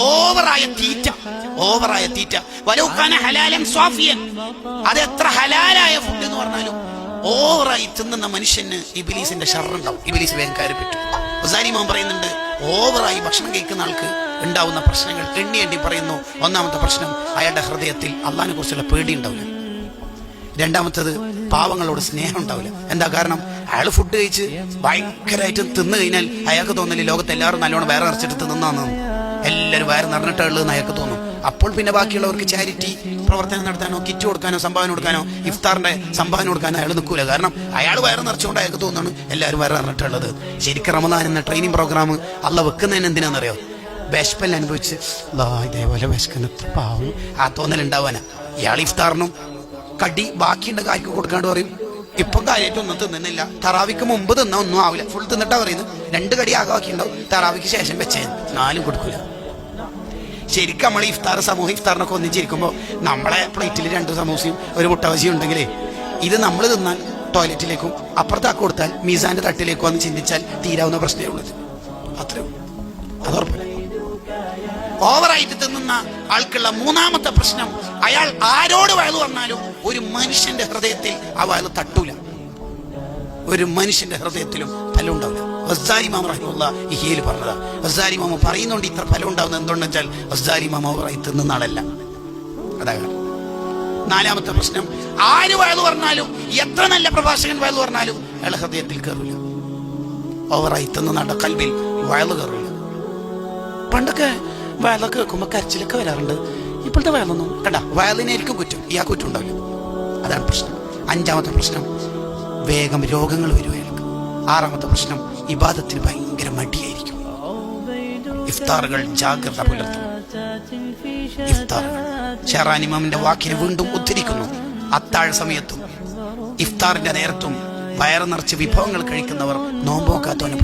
ഓവറായ തീറ്റ വലൗകാന ഹലാലൻ സ്വാഫിയൻ, അത് എത്ര ഹലാലായ ഫുഡ് എന്ന് പറഞ്ഞാലും ഓവറായി തിന്നുന്ന മനുഷ്യന് ഇബ്ലീസിന്റെ ഷർറുണ്ടാവും. ഇബ്ലീസ് വേഗം കയറി പറ്റും. ഇമാം പറയുന്നുണ്ട്, ഓവറായി ഭക്ഷണം കഴിക്കുന്ന ആൾക്ക് ഉണ്ടാവുന്ന പ്രശ്നങ്ങൾ എണ്ണി പറയുന്നു. ഒന്നാമത്തെ പ്രശ്നം, അയാളുടെ ഹൃദയത്തിൽ അള്ളാഹിനെ കുറിച്ചുള്ള പേടി ഉണ്ടാവില്ല. രണ്ടാമത്തത്, പാവങ്ങളോട് സ്നേഹം ഉണ്ടാവില്ല. എന്താ കാരണം? അയാൾ ഫുഡ് കഴിച്ച് ഭയങ്കരമായിട്ട് തിന്നു കഴിഞ്ഞാൽ അയാൾക്ക് തോന്നില്ല ലോകത്ത് എല്ലാവരും നല്ലോണം വയറ് നിറച്ചിട്ട് തിന്നാന്ന്, എല്ലാവരും വയറ് നിറഞ്ഞിട്ടുള്ളതെന്ന് അയാൾക്ക് തോന്നും. അപ്പോൾ പിന്നെ ബാക്കിയുള്ളവർക്ക് ചാരിറ്റി പ്രവർത്തനം നടത്താനോ കിറ്റ് കൊടുക്കാനോ സംഭാവന കൊടുക്കാനോ ഇഫ്താറിന്റെ സംഭാവന കൊടുക്കാനോ അയാൾ നിൽക്കൂല. കാരണം അയാൾ വയറ് നിറച്ചുകൊണ്ട് അയാൾക്ക് തോന്നുന്നു എല്ലാവരും വയറ് നിറഞ്ഞിട്ടുള്ളത്. ശരിക്കും റമദാൻ എന്ന ട്രെയിനിങ് പ്രോഗ്രാം അല്ല വെക്കുന്നതിന് എന്തിനാണെന്നറിയോ? വിശപ്പല്ല അനുഭവിച്ച് ഇതേപോലെ വിശക്കുന്നത്ര പാവം ആ തോന്നലുണ്ടാവാനാ. ഇയാൾ ഇഫ്താറിനും കടി ബാക്കിയുണ്ട് കായ്ക്ക് കൊടുക്കാണ്ട് പറയും, ഇപ്പൊ കാര്യമായിട്ടൊന്നും തിന്നുന്നില്ല, തറാവിക്ക് മുമ്പ് തിന്നാ ഒന്നും ആവില്ല, ഫുൾ തിന്നിട്ടാ പറയുന്നത്. 2 കടി ആകെ ബാക്കിയുണ്ടാവും, തറാവിക്ക് ശേഷം വെച്ചേ 4 കൊടുക്കൂല. ശരിക്കും നമ്മൾ സമൂഹ ഇഫ്താറിനൊക്കെ ഒന്നിച്ചിരിക്കുമ്പോൾ നമ്മളെ പ്ലേറ്റിൽ 2 സമൂസയും ഒരു മുട്ടവശിയും ഉണ്ടെങ്കിലേ ഇത് നമ്മൾ തിന്നാൽ ടോയ്ലറ്റിലേക്കും അപ്പുറത്താക്കി കൊടുത്താൽ മീസാന്റെ തട്ടിലേക്കും വന്ന് ചിന്തിച്ചാൽ തീരാവുന്ന പ്രശ്നമേ ഉള്ളത്. അത്രയും അതുറപ്പില്ല. ഓവറായിട്ട് തിന്നുന്ന ആൾക്കുള്ള മൂന്നാമത്തെ പ്രശ്നം, അയാൾ ആരോട് വയലു പറഞ്ഞാലും ഒരു മനുഷ്യന്റെ ഹൃദയത്തിൽ ആ വയലു തട്ടൂല. ഒരു മനുഷ്യന്റെ ഹൃദയത്തിലും ഫലം ഉണ്ടാവില്ല. ഗസ്സാലി ഇമാം റഹിമഹുല്ലാ ഇഹ്യയിൽ പറഞ്ഞതാ. ഗസ്സാലി ഇമാം പറയുന്നുണ്ട് ഇത്ര ഫലം ഉണ്ടാവുന്നത് എന്തുകൊണ്ടെന്ന് വെച്ചാൽ ഗസ്സാലി ഇമാം ഓവറായി തിന്നുന്ന ആളല്ല. അതാണ് നാലാമത്തെ പ്രശ്നം. ആര് വയലു പറഞ്ഞാലും, എത്ര നല്ല പ്രഭാഷകൻ വയലു പറഞ്ഞാലും അയാളെ ഹൃദയത്തിൽ കയറില്ല. ഓവറായി തിന്നുന്ന കൽബിൽ വയലു കയറില്ല. പണ്ടൊക്കെ വയലൊക്കെ വെക്കുമ്പോ കരച്ചിലൊക്കെ വരാറുണ്ട്. ഇപ്പോഴത്തെ വയലൊന്നും കണ്ട, വയലിനായിരിക്കും കുറ്റം, ഇയാ കുറ്റം ഉണ്ടാവില്ല. അതാണ് പ്രശ്നം. 5ാമത്തെ പ്രശ്നം, വേഗം രോഗങ്ങൾ വരും അയാൾക്ക്. 6ാമത്തെ പ്രശ്നം, ഇബാദത്തിന് ഭയങ്കര മടിയായിരിക്കും. ഇഫ്താറുകൾ ജാഗ്രത പുലർത്തും. ഇഫ്താറുകൾ ഷെഹ്റാൻ ഇമാമിന്റെ വാക്കിനെ വീണ്ടും ഉദ്ധരിക്കുന്നു. അത്താഴ സമയത്തും ഇഫ്താറിന്റെ നേരത്തും വയറ് നിറച്ച് വിഭവങ്ങൾ കഴിക്കുന്നവർ നോമ്പോക്കാത്തവന്